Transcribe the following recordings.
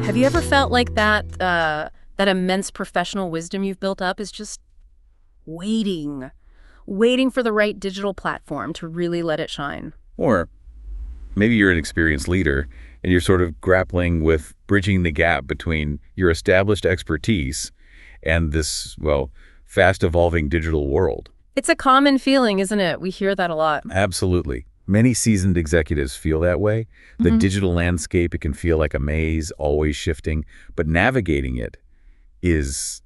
Have you ever felt like that immense professional wisdom you've built up is just waiting for the right digital platform to really let it shine? Or maybe you're an experienced leader and you're sort of grappling with bridging the gap between your established expertise and this, well, fast-evolving digital world. It's a common feeling, isn't it? We hear that a lot. Absolutely. Many seasoned executives feel that way. The digital landscape, it can feel like a maze, always shifting, but navigating it is,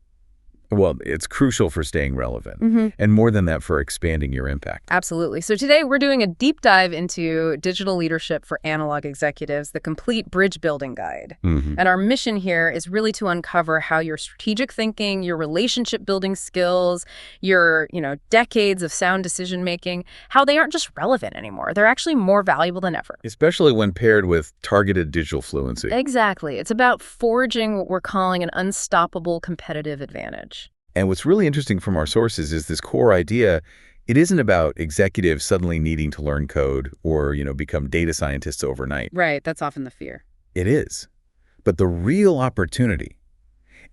well, it's crucial for staying relevant. And more than that, for expanding your impact. Absolutely. So today we're doing a deep dive into digital leadership for analog executives, the complete bridge building guide. And our mission here is really to uncover how your strategic thinking, your relationship building skills, your, decades of sound decision making, how they aren't just relevant anymore. They're actually more valuable than ever. Especially when paired with targeted digital fluency. Exactly. It's about forging what we're calling an unstoppable competitive advantage. And what's really interesting from our sources is this core idea. It isn't about executives suddenly needing to learn code or, become data scientists overnight. Right. That's often the fear. It is. But the real opportunity,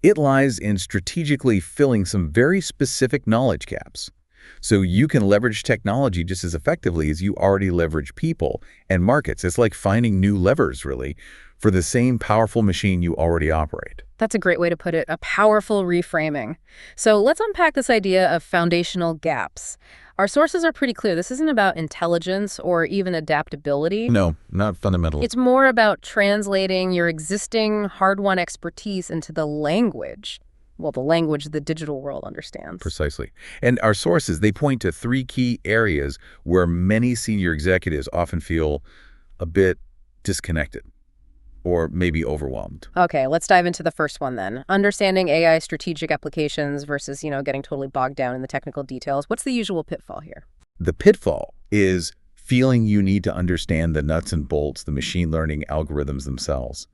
it lies in strategically filling some very specific knowledge gaps. So you can leverage technology just as effectively as you already leverage people and markets. It's like finding new levers, really, for the same powerful machine you already operate. That's a great way to put it, a powerful reframing. So let's unpack this idea of foundational gaps. Our sources are pretty clear. This isn't about intelligence or even adaptability. No, not fundamentally. It's more about translating your existing hard-won expertise into the language. Well, the language the digital world understands. Precisely. And our sources, they point to three key areas where many senior executives often feel a bit disconnected or maybe overwhelmed. Okay, let's dive into the first one then. Understanding AI strategic applications versus, getting totally bogged down in the technical details. What's the usual pitfall here? The pitfall is feeling you need to understand the nuts and bolts, the machine learning algorithms themselves.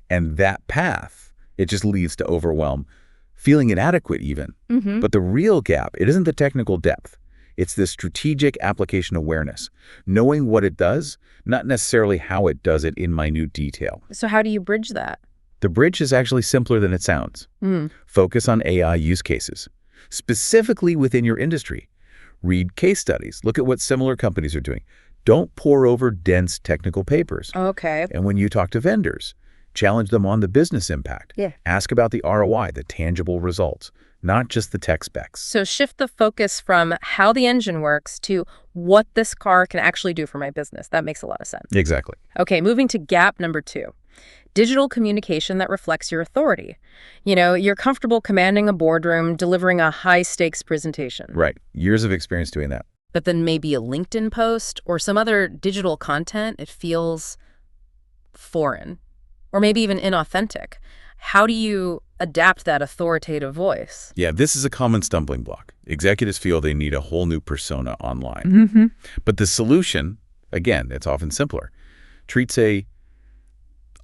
And that path, it just leads to overwhelm, feeling inadequate even. But the real gap, it isn't the technical depth. It's the strategic application awareness, knowing what it does, not necessarily how it does it in minute detail. So how do you bridge that? The bridge is actually simpler than it sounds. Focus on AI use cases, specifically within your industry. Read case studies. Look at what similar companies are doing. Don't pore over dense technical papers. Okay. And when you talk to vendors, challenge them on the business impact. Ask about the ROI, the tangible results, not just the tech specs. So shift the focus from how the engine works to what this car can actually do for my business. That makes a lot of sense. Exactly. Okay, moving to gap number 2. Digital communication that reflects your authority. You're comfortable commanding a boardroom, delivering a high-stakes presentation. Right. Years of experience doing that. But then maybe a LinkedIn post or some other digital content, it feels foreign or maybe even inauthentic. How do you adapt that authoritative voice? Yeah, this is a common stumbling block. Executives feel they need a whole new persona online. But the solution, again, it's often simpler. Treat, say,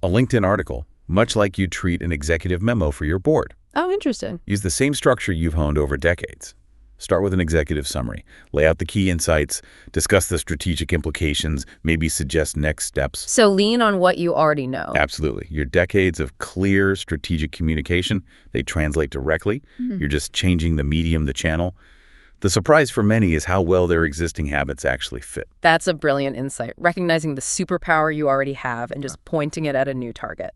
a LinkedIn article much like you treat an executive memo for your board. Oh, interesting. Use the same structure you've honed over decades. Start with an executive summary. Lay out the key insights, discuss the strategic implications, maybe suggest next steps. So lean on what you already know. Absolutely. Your decades of clear strategic communication, they translate directly. You're just changing the medium, the channel. The surprise for many is how well their existing habits actually fit. That's a brilliant insight, recognizing the superpower you already have and just pointing it at a new target.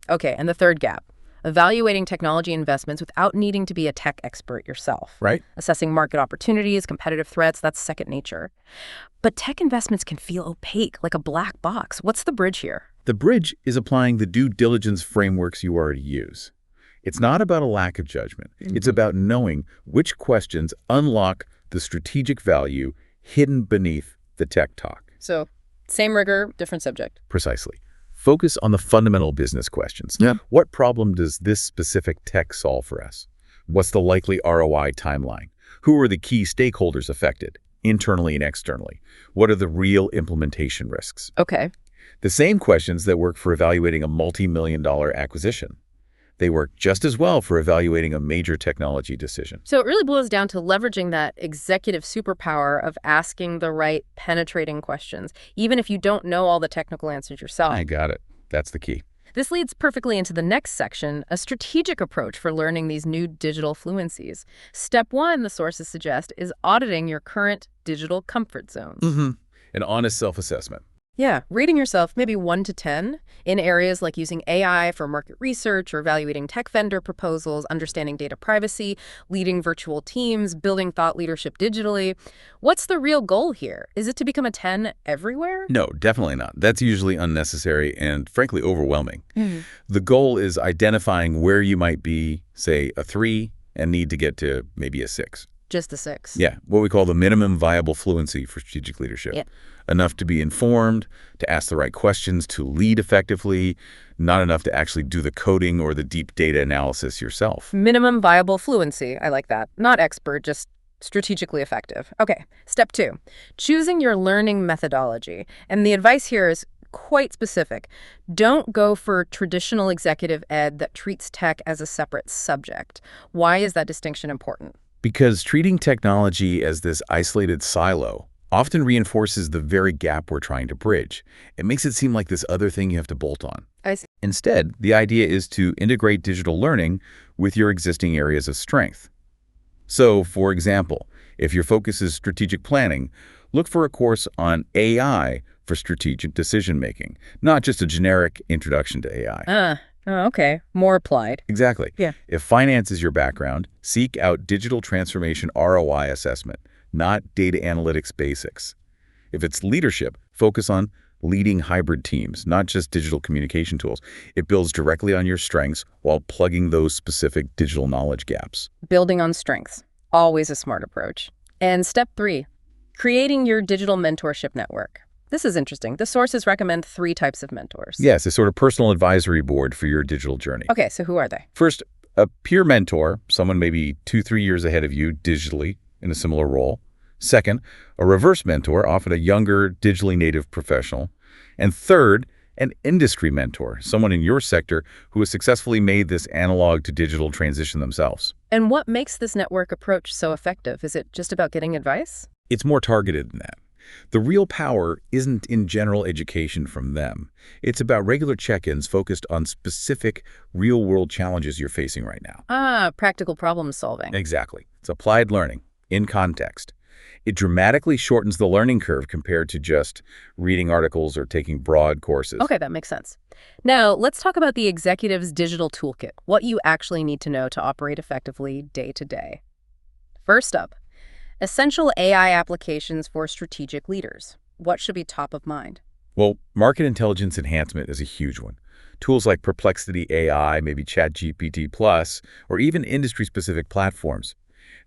Okay, and the third gap. Evaluating technology investments without needing to be a tech expert yourself. Right. Assessing market opportunities, competitive threats, that's second nature. But tech investments can feel opaque, like a black box. What's the bridge here? The bridge is applying the due diligence frameworks you already use. It's not about a lack of judgment. It's about knowing which questions unlock the strategic value hidden beneath the tech talk. So, same rigor, different subject. Precisely. Focus on the fundamental business questions. What problem does this specific tech solve for us? What's the likely ROI timeline? Who are the key stakeholders affected, internally and externally? What are the real implementation risks? Okay. The same questions that work for evaluating a multi-million-dollar acquisition. They work just as well for evaluating a major technology decision. So it really boils down to leveraging that executive superpower of asking the right penetrating questions, even if you don't know all the technical answers yourself. I got it. That's the key. This leads perfectly into the next section, a strategic approach for learning these new digital fluencies. Step one, the sources suggest, is auditing your current digital comfort zones. An honest self-assessment. Yeah, rating yourself maybe 1 to 10 in areas like using AI for market research or evaluating tech vendor proposals, understanding data privacy, leading virtual teams, building thought leadership digitally. What's the real goal here? Is it to become a 10 everywhere? No, definitely not. That's usually unnecessary and, frankly, overwhelming. The goal is identifying where you might be, say, a 3 and need to get to maybe a 6. Just the 6. Yeah, what we call the minimum viable fluency for strategic leadership. Yeah. Enough to be informed, to ask the right questions, to lead effectively, not enough to actually do the coding or the deep data analysis yourself. Minimum viable fluency. I like that. Not expert, just strategically effective. Okay, step 2, choosing your learning methodology. And the advice here is quite specific. Don't go for traditional executive ed that treats tech as a separate subject. Why is that distinction important? Because treating technology as this isolated silo often reinforces the very gap we're trying to bridge. It makes it seem like this other thing you have to bolt on. I see. Instead, the idea is to integrate digital learning with your existing areas of strength. So, for example, if your focus is strategic planning, look for a course on AI for strategic decision-making, not just a generic introduction to AI. Okay. More applied. Exactly. Yeah. If finance is your background, seek out digital transformation ROI assessment, not data analytics basics. If it's leadership, focus on leading hybrid teams, not just digital communication tools. It builds directly on your strengths while plugging those specific digital knowledge gaps. Building on strengths. Always a smart approach. And step 3, creating your digital mentorship network. This is interesting. The sources recommend 3 types of mentors. Yes, a sort of personal advisory board for your digital journey. Okay, so who are they? First, a peer mentor, someone maybe 2-3 years ahead of you digitally in a similar role. Second, a reverse mentor, often a younger, digitally native professional. And third, an industry mentor, someone in your sector who has successfully made this analog to digital transition themselves. And what makes this network approach so effective? Is it just about getting advice? It's more targeted than that. The real power isn't in general education from them. It's about regular check-ins focused on specific real-world challenges you're facing right now. Practical problem solving. Exactly. It's applied learning in context. It dramatically shortens the learning curve compared to just reading articles or taking broad courses. Okay, that makes sense. Now, let's talk about the executive's digital toolkit, what you actually need to know to operate effectively day to day. First up, essential AI applications for strategic leaders. What should be top of mind? Well, market intelligence enhancement is a huge one. Tools like Perplexity AI, maybe ChatGPT+, or even industry-specific platforms.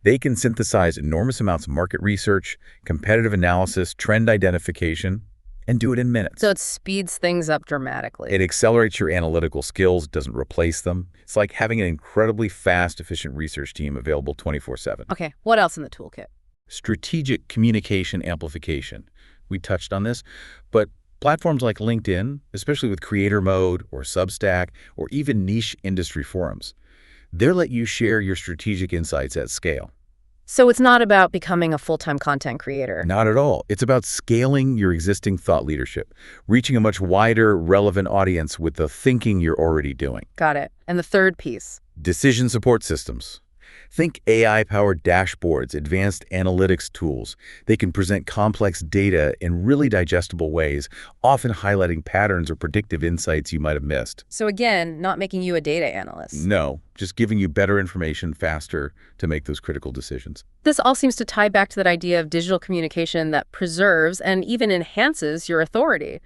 They can synthesize enormous amounts of market research, competitive analysis, trend identification, and do it in minutes. So it speeds things up dramatically. It accelerates your analytical skills, doesn't replace them. It's like having an incredibly fast, efficient research team available 24/7. Okay, what else in the toolkit? Strategic communication amplification. We touched on this, but platforms like LinkedIn, especially with Creator Mode or Substack or even niche industry forums, they'll let you share your strategic insights at scale. So it's not about becoming a full-time content creator. Not at all. It's about scaling your existing thought leadership, reaching a much wider, relevant audience with the thinking you're already doing. Got it. And the third piece? Decision support systems. Think AI-powered dashboards, advanced analytics tools. They can present complex data in really digestible ways, often highlighting patterns or predictive insights you might have missed. So again, not making you a data analyst. No, just giving you better information faster to make those critical decisions. This all seems to tie back to that idea of digital communication that preserves and even enhances your authority.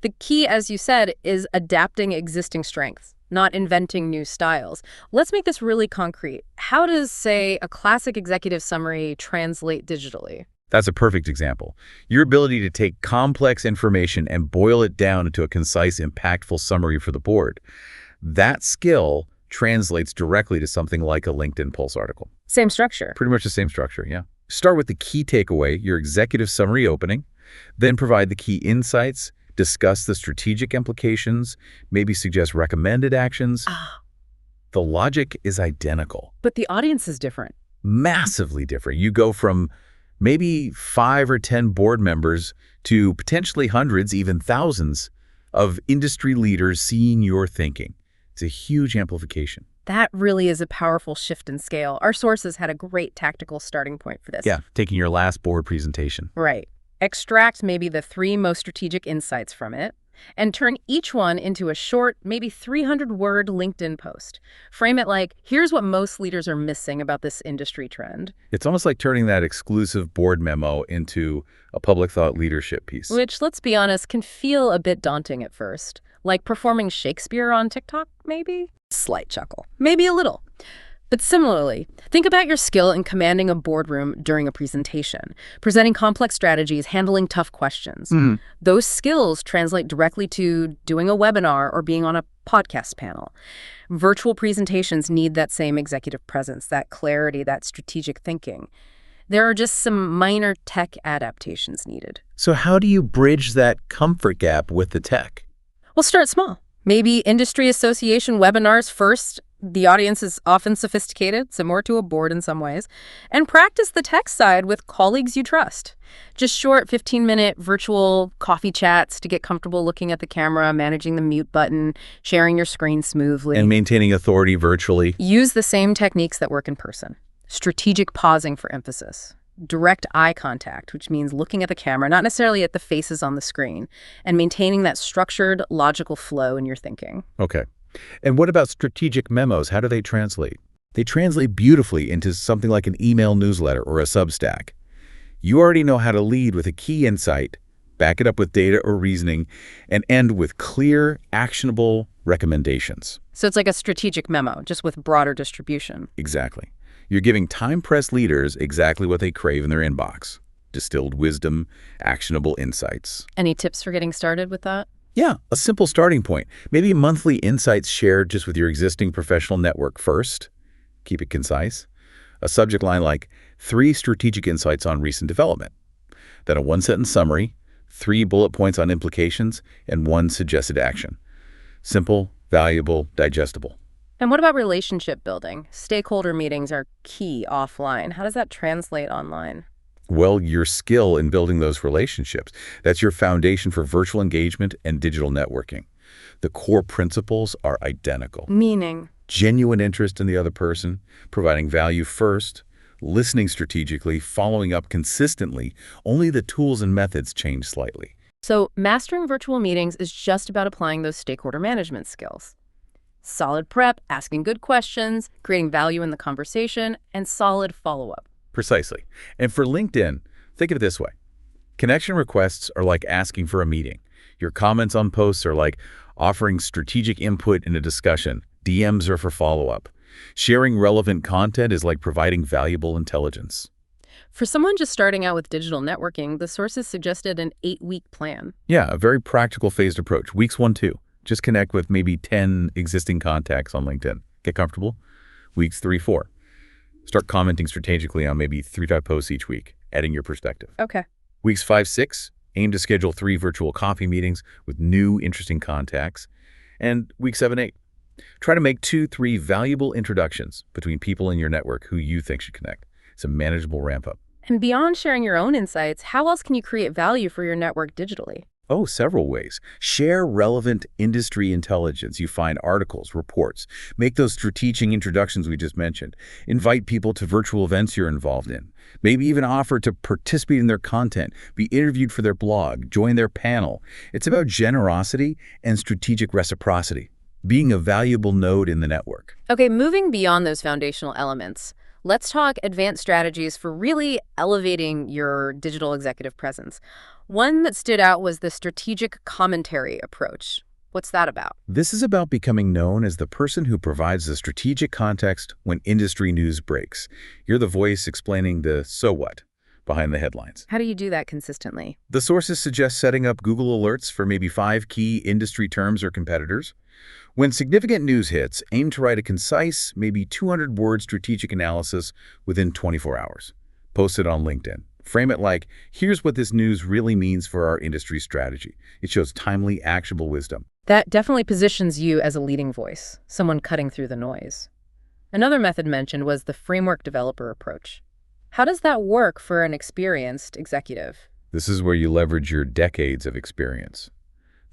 The key, as you said, is adapting existing strengths, not inventing new styles. Let's make this really concrete. How does, say, a classic executive summary translate digitally? That's a perfect example. Your ability to take complex information and boil it down into a concise, impactful summary for the board. That skill translates directly to something like a LinkedIn Pulse article. Same structure. Pretty much the same structure, yeah. Start with the key takeaway, your executive summary opening, then provide the key insights, discuss the strategic implications, maybe suggest recommended actions. The logic is identical. But the audience is different. Massively different. You go from maybe 5 or 10 board members to potentially hundreds, even thousands of industry leaders seeing your thinking. It's a huge amplification. That really is a powerful shift in scale. Our sources had a great tactical starting point for this. Yeah, taking your last board presentation. Right. Extract maybe the 3 most strategic insights from it and turn each one into a short, maybe 300-word LinkedIn post. Frame it like, here's what most leaders are missing about this industry trend. It's almost like turning that exclusive board memo into a public thought leadership piece. Which, let's be honest, can feel a bit daunting at first. Like performing Shakespeare on TikTok, maybe? Slight chuckle. Maybe a little. But similarly, think about your skill in commanding a boardroom during a presentation, presenting complex strategies, handling tough questions. Those skills translate directly to doing a webinar or being on a podcast panel. Virtual presentations need that same executive presence, that clarity, that strategic thinking. There are just some minor tech adaptations needed. So how do you bridge that comfort gap with the tech? Well, start small. Maybe industry association webinars first. The audience is often sophisticated, similar to a board in some ways. And practice the tech side with colleagues you trust. Just short 15-minute virtual coffee chats to get comfortable looking at the camera, managing the mute button, sharing your screen smoothly. And maintaining authority virtually. Use the same techniques that work in person. Strategic pausing for emphasis. Direct eye contact, which means looking at the camera, not necessarily at the faces on the screen, and maintaining that structured, logical flow in your thinking. Okay. And what about strategic memos? How do they translate? They translate beautifully into something like an email newsletter or a Substack. You already know how to lead with a key insight, back it up with data or reasoning, and end with clear, actionable recommendations. So it's like a strategic memo, just with broader distribution. Exactly. You're giving time-pressed leaders exactly what they crave in their inbox. Distilled wisdom, actionable insights. Any tips for getting started with that? Yeah, a simple starting point. Maybe monthly insights shared just with your existing professional network first. Keep it concise. A subject line like 3 strategic insights on recent development. Then a 1-sentence summary, 3 bullet points on implications, and 1 suggested action. Simple, valuable, digestible. And what about relationship building? Stakeholder meetings are key offline. How does that translate online? Well, your skill in building those relationships, that's your foundation for virtual engagement and digital networking. The core principles are identical. Meaning? Genuine interest in the other person, providing value first, listening strategically, following up consistently. Only the tools and methods change slightly. So mastering virtual meetings is just about applying those stakeholder management skills. Solid prep, asking good questions, creating value in the conversation, and solid follow-up. Precisely. And for LinkedIn, think of it this way. Connection requests are like asking for a meeting. Your comments on posts are like offering strategic input in a discussion. DMs are for follow-up. Sharing relevant content is like providing valuable intelligence. For someone just starting out with digital networking, the sources suggested an 8-week plan. Yeah, a very practical phased approach. Weeks 1, 2. Just connect with maybe 10 existing contacts on LinkedIn. Get comfortable. Weeks 3, 4. Start commenting strategically on maybe 3-5 posts each week, adding your perspective. Okay. Weeks 5, 6, aim to schedule 3 virtual coffee meetings with new, interesting contacts. And week 7, 8, try to make 2, 3 valuable introductions between people in your network who you think should connect. It's a manageable ramp up. And beyond sharing your own insights, how else can you create value for your network digitally? Oh, several ways. Share relevant industry intelligence. You find articles, reports. Make those strategic introductions we just mentioned. Invite people to virtual events you're involved in. Maybe even offer to participate in their content, be interviewed for their blog, join their panel. It's about generosity and strategic reciprocity, being a valuable node in the network. Okay, moving beyond those foundational elements, let's talk advanced strategies for really elevating your digital executive presence. One that stood out was the strategic commentary approach. What's that about? This is about becoming known as the person who provides the strategic context when industry news breaks. You're the voice explaining the so what behind the headlines. How do you do that consistently? The sources suggest setting up Google Alerts for maybe 5 key industry terms or competitors. When significant news hits, aim to write a concise, maybe 200-word strategic analysis within 24 hours. Post it on LinkedIn. Frame it like, here's what this news really means for our industry strategy. It shows timely, actionable wisdom. That definitely positions you as a leading voice, someone cutting through the noise. Another method mentioned was the framework developer approach. How does that work for an experienced executive? This is where you leverage your decades of experience.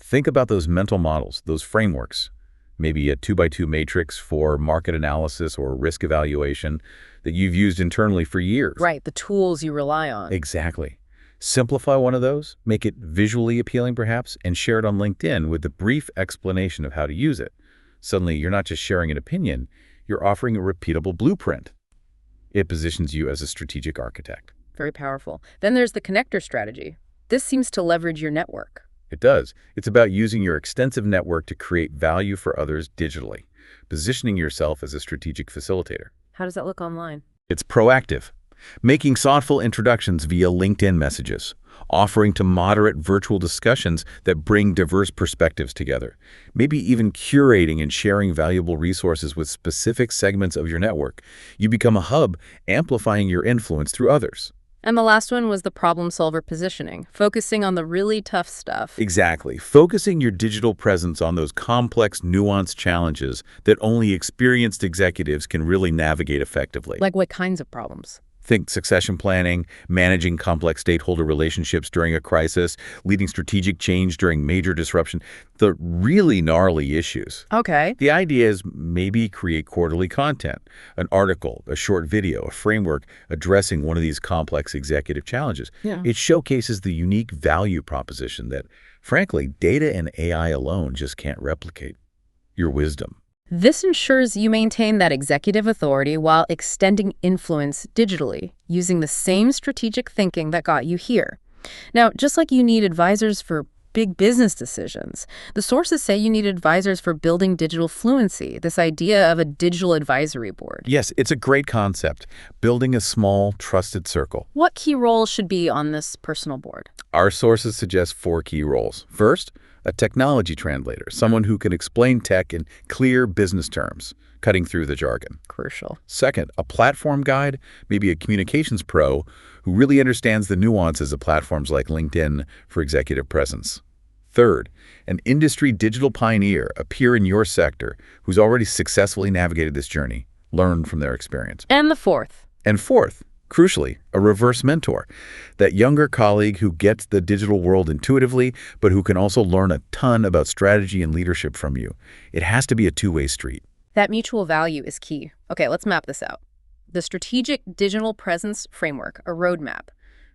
Think about those mental models, those frameworks, maybe a 2x2 matrix for market analysis or risk evaluation that you've used internally for years. Right, the tools you rely on. Exactly. Simplify one of those, make it visually appealing perhaps, and share it on LinkedIn with a brief explanation of how to use it. Suddenly, you're not just sharing an opinion, you're offering a repeatable blueprint. It positions you as a strategic architect. Very powerful. Then there's the connector strategy. This seems to leverage your network. It does. It's about using your extensive network to create value for others digitally, positioning yourself as a strategic facilitator. How does that look online? It's proactive, making thoughtful introductions via LinkedIn messages, offering to moderate virtual discussions that bring diverse perspectives together, maybe even curating and sharing valuable resources with specific segments of your network. You become a hub, amplifying your influence through others. And the last one was the problem solver positioning, focusing on the really tough stuff. Exactly. Focusing your digital presence on those complex, nuanced challenges that only experienced executives can really navigate effectively. Like what kinds of problems? Think succession planning, managing complex stakeholder relationships during a crisis, leading strategic change during major disruption, the really gnarly issues. Okay. The idea is maybe create quarterly content, an article, a short video, a framework addressing one of these complex executive challenges. Yeah. It showcases the unique value proposition that, frankly, data and AI alone just can't replicate. Your wisdom. This ensures you maintain that executive authority while extending influence digitally, using the same strategic thinking that got you here. Now, just like you need advisors for big business decisions, the sources say you need advisors for building digital fluency, this idea of a digital advisory board. Yes, it's a great concept, building a small, trusted circle. What key roles should be on this personal board? Our sources suggest 4 key roles. First, a technology translator, someone who can explain tech in clear business terms, cutting through the jargon. Crucial. Second, a platform guide, maybe a communications pro who really understands the nuances of platforms like LinkedIn for executive presence. Third, an industry digital pioneer, a peer in your sector who's already successfully navigated this journey. Learn from their experience. And the fourth. And fourth, crucially, a reverse mentor, that younger colleague who gets the digital world intuitively, but who can also learn a ton about strategy and leadership from you. It has to be a two-way street. That mutual value is key. Okay, let's map this out. The Strategic Digital Presence Framework, a roadmap.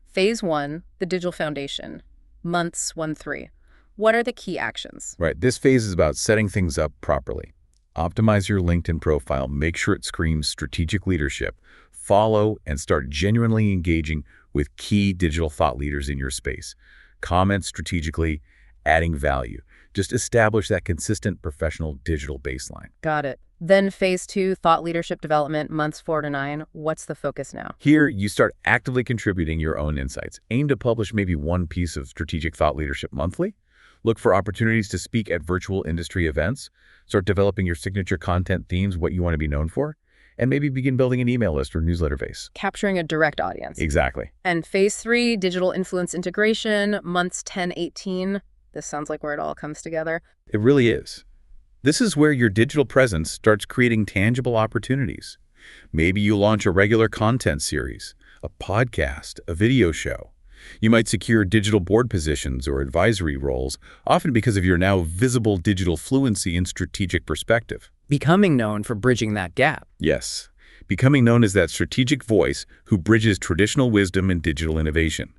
Phase 1, the digital foundation. Months 1-3. What are the key actions? Right, this phase is about setting things up properly. Optimize your LinkedIn profile, make sure it screams strategic leadership. Follow and start genuinely engaging with key digital thought leaders in your space. Comment strategically, adding value. Just establish that consistent professional digital baseline. Got it. Then phase 2, thought leadership development, months 4-9. What's the focus now? Here, you start actively contributing your own insights. Aim to publish maybe one piece of strategic thought leadership monthly. Look for opportunities to speak at virtual industry events. Start developing your signature content themes, what you want to be known for. And maybe begin building an email list or newsletter base. Capturing a direct audience. Exactly. And phase 3, digital influence integration, months 10-18. This sounds like where it all comes together. It really is. This is where your digital presence starts creating tangible opportunities. Maybe you launch a regular content series, a podcast, a video show. You might secure digital board positions or advisory roles, often because of your now visible digital fluency and strategic perspective. Becoming known for bridging that gap. Yes, becoming known as that strategic voice who bridges traditional wisdom and digital innovation.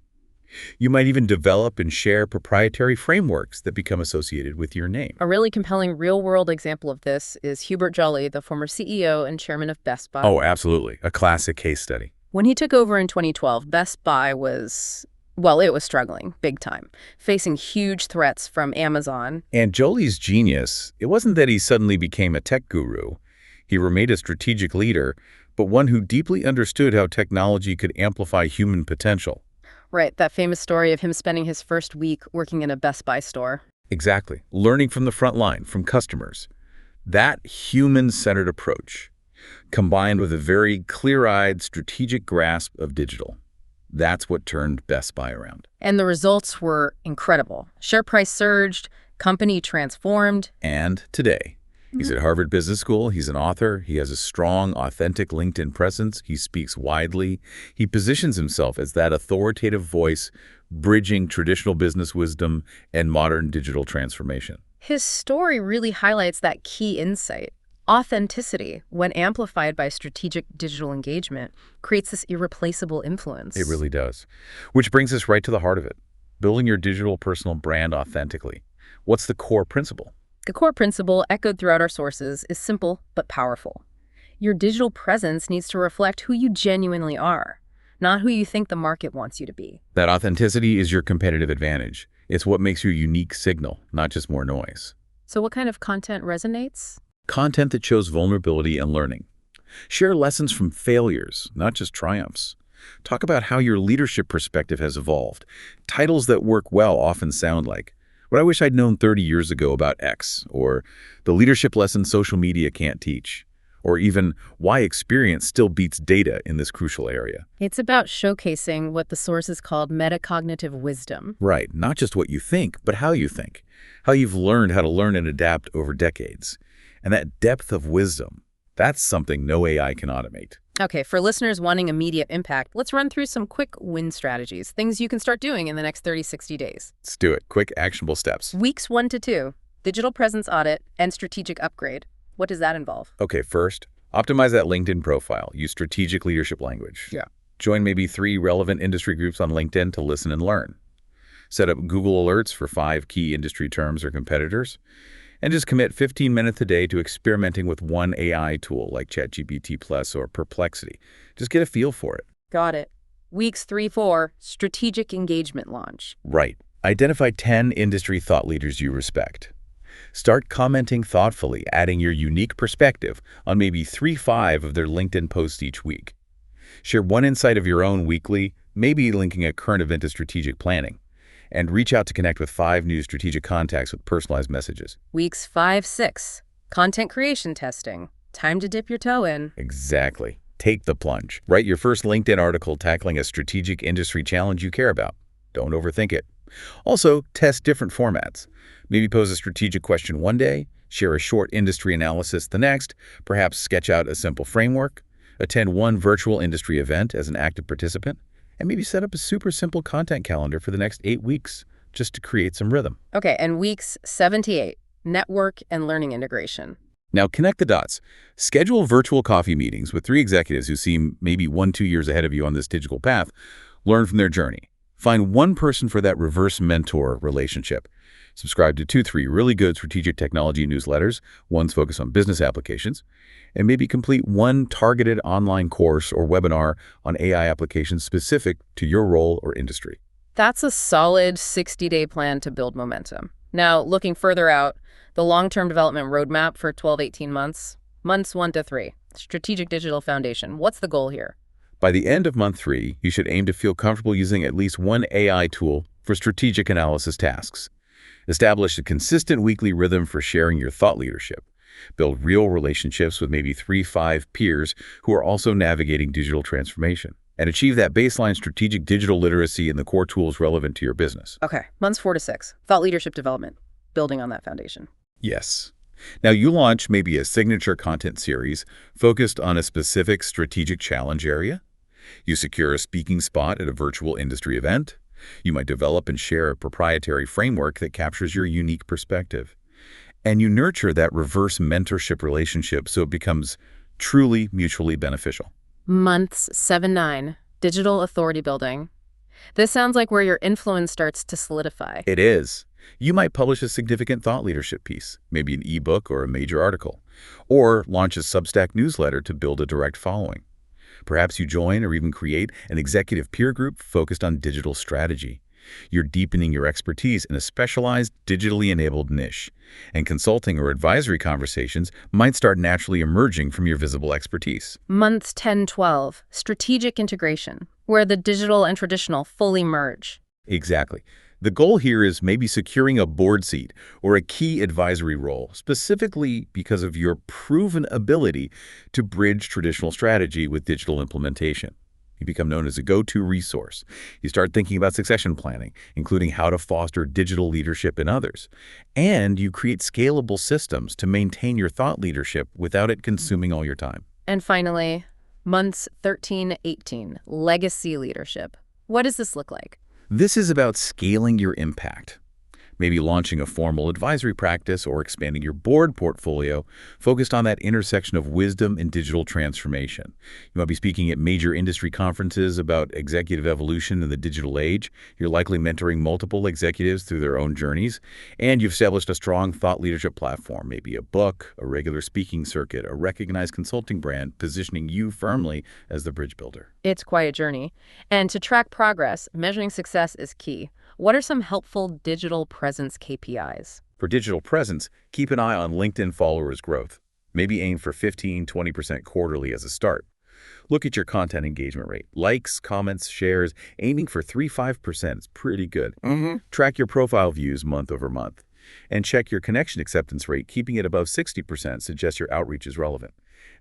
You might even develop and share proprietary frameworks that become associated with your name. A really compelling real-world example of this is Hubert Joly, the former CEO and chairman of Best Buy. Oh, absolutely. A classic case study. When he took over in 2012, Best Buy was, well, it was struggling big time, facing huge threats from Amazon. And Joly's genius, it wasn't that he suddenly became a tech guru. He remained a strategic leader, but one who deeply understood how technology could amplify human potential. Right, that famous story of him spending his first week working in a Best Buy store. Exactly. Learning from the front line, from customers. That human-centered approach, combined with a very clear-eyed strategic grasp of digital. That's what turned Best Buy around. And the results were incredible. Share price surged, company transformed. And today, He's at Harvard Business School. He's an author. He has a strong, authentic LinkedIn presence. He speaks widely. He positions himself as that authoritative voice, bridging traditional business wisdom and modern digital transformation. His story really highlights that key insight. Authenticity, when amplified by strategic digital engagement, creates this irreplaceable influence. It really does. Which brings us right to the heart of it. Building your digital personal brand authentically. What's the core principle? The core principle, echoed throughout our sources, is simple but powerful. Your digital presence needs to reflect who you genuinely are, not who you think the market wants you to be. That authenticity is your competitive advantage. It's what makes your unique signal, not just more noise. So what kind of content resonates? Content that shows vulnerability and learning. Share lessons from failures, not just triumphs. Talk about how your leadership perspective has evolved. Titles that work well often sound like, "What I wish I'd known 30 years ago about X," or "The leadership lesson social media can't teach," or even "Why experience still beats data in this crucial area." It's about showcasing what the sources called metacognitive wisdom. Right, not just what you think, but how you think. How you've learned how to learn and adapt over decades. And that depth of wisdom, that's something no AI can automate. Okay, for listeners wanting immediate impact, let's run through some quick win strategies, things you can start doing in the next 30, 60 days. Let's do it. Quick, actionable steps. Weeks 1 to 2, digital presence audit and strategic upgrade. What does that involve? Okay, first, optimize that LinkedIn profile. Use strategic leadership language. Yeah. Join maybe 3 relevant industry groups on LinkedIn to listen and learn. Set up Google Alerts for 5 key industry terms or competitors. And just commit 15 minutes a day to experimenting with one AI tool like ChatGPT Plus or Perplexity. Just get a feel for it. Got it. Weeks 3, 4, strategic engagement launch. Right. Identify 10 industry thought leaders you respect. Start commenting thoughtfully, adding your unique perspective on maybe 3-5 of their LinkedIn posts each week. Share one insight of your own weekly, maybe linking a current event to strategic planning. And reach out to connect with 5 new strategic contacts with personalized messages. Weeks 5, 6, content creation testing. Time to dip your toe in. Exactly. Take the plunge. Write your first LinkedIn article tackling a strategic industry challenge you care about. Don't overthink it. Also, test different formats. Maybe pose a strategic question one day, share a short industry analysis the next, perhaps sketch out a simple framework, attend one virtual industry event as an active participant, and maybe set up a super simple content calendar for the next 8 weeks just to create some rhythm. Okay, and weeks 7 to 8, network and learning integration. Now connect the dots. Schedule virtual coffee meetings with 3 executives who seem maybe 1-2 years ahead of you on this digital path. Learn from their journey. Find one person for that reverse mentor relationship. Subscribe to 2-3 really good strategic technology newsletters, one's focused on business applications, and maybe complete one targeted online course or webinar on AI applications specific to your role or industry. That's a solid 60-day plan to build momentum. Now, looking further out, the long-term development roadmap for 12-18 months, months 1 to 3, strategic digital foundation. What's the goal here? By the end of month 3, you should aim to feel comfortable using at least one AI tool for strategic analysis tasks. Establish a consistent weekly rhythm for sharing your thought leadership. Build real relationships with maybe 3-5 peers who are also navigating digital transformation. And achieve that baseline strategic digital literacy in the core tools relevant to your business. Okay, months 4 to 6, thought leadership development, building on that foundation. Yes. Now you launch maybe a signature content series focused on a specific strategic challenge area. You secure a speaking spot at a virtual industry event. You might develop and share a proprietary framework that captures your unique perspective. And you nurture that reverse mentorship relationship so it becomes truly mutually beneficial. Months 7-9, digital authority building. This sounds like where your influence starts to solidify. It is. You might publish a significant thought leadership piece, maybe an ebook or a major article, or launch a Substack newsletter to build a direct following. Perhaps you join or even create an executive peer group focused on digital strategy. You're deepening your expertise in a specialized, digitally enabled niche, and consulting or advisory conversations might start naturally emerging from your visible expertise. Months 10-12, strategic integration, where the digital and traditional fully merge. Exactly. The goal here is maybe securing a board seat or a key advisory role, specifically because of your proven ability to bridge traditional strategy with digital implementation. You become known as a go-to resource. You start thinking about succession planning, including how to foster digital leadership in others. And you create scalable systems to maintain your thought leadership without it consuming all your time. And finally, months 13, 18, legacy leadership. What does this look like? This is about scaling your impact. Maybe launching a formal advisory practice or expanding your board portfolio focused on that intersection of wisdom and digital transformation. You might be speaking at major industry conferences about executive evolution in the digital age. You're likely mentoring multiple executives through their own journeys. And you've established a strong thought leadership platform, maybe a book, a regular speaking circuit, a recognized consulting brand, positioning you firmly as the bridge builder. It's quite a journey. And to track progress, measuring success is key. What are some helpful digital presence KPIs? For digital presence, keep an eye on LinkedIn followers growth. Maybe aim for 15–20% quarterly as a start. Look at your content engagement rate. Likes, comments, shares, aiming for 3–5% is pretty good. Track your profile views month over month. And check your connection acceptance rate. Keeping it above 60% suggests your outreach is relevant.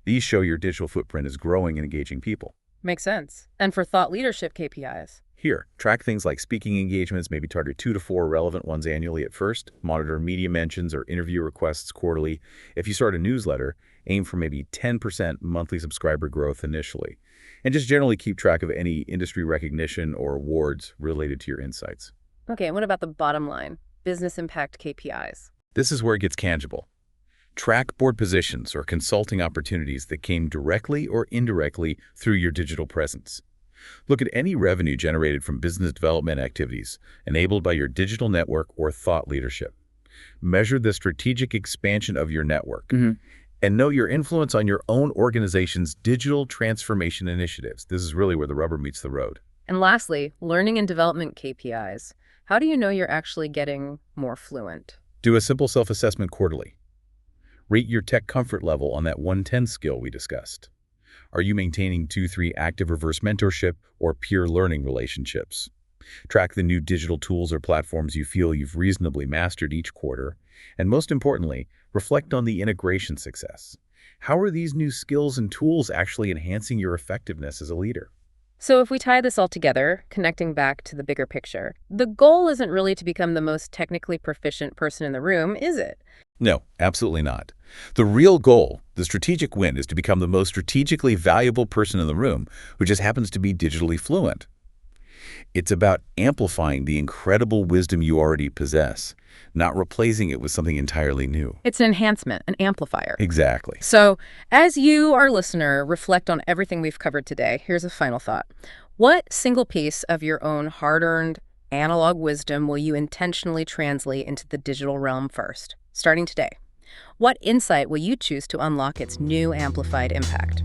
These show your digital footprint is growing and engaging people. Makes sense. And for thought leadership KPIs? Here, track things like speaking engagements, maybe target 2 to 4 relevant ones annually at first. Monitor media mentions or interview requests quarterly. If you start a newsletter, aim for maybe 10% monthly subscriber growth initially. And just generally keep track of any industry recognition or awards related to your insights. Okay, and what about the bottom line? Business impact KPIs? This is where it gets tangible. Track board positions or consulting opportunities that came directly or indirectly through your digital presence. Look at any revenue generated from business development activities enabled by your digital network or thought leadership. Measure the strategic expansion of your network. And note your influence on your own organization's digital transformation initiatives. This is really where the rubber meets the road. And lastly, learning and development KPIs. How do you know you're actually getting more fluent? Do a simple self-assessment quarterly. Rate your tech comfort level on that 110 skill we discussed. Are you maintaining 2–3 active reverse mentorship or peer learning relationships? Track the new digital tools or platforms you feel you've reasonably mastered each quarter. And most importantly, reflect on the integration success. How are these new skills and tools actually enhancing your effectiveness as a leader? So if we tie this all together, connecting back to the bigger picture, the goal isn't really to become the most technically proficient person in the room, is it? No, absolutely not. The real goal, the strategic win, is to become the most strategically valuable person in the room who just happens to be digitally fluent. It's about amplifying the incredible wisdom you already possess, not replacing it with something entirely new. It's an enhancement, an amplifier. Exactly. So as you, our listener, reflect on everything we've covered today, here's a final thought. What single piece of your own hard-earned analog wisdom will you intentionally translate into the digital realm first, starting today? What insight will you choose to unlock its new amplified impact?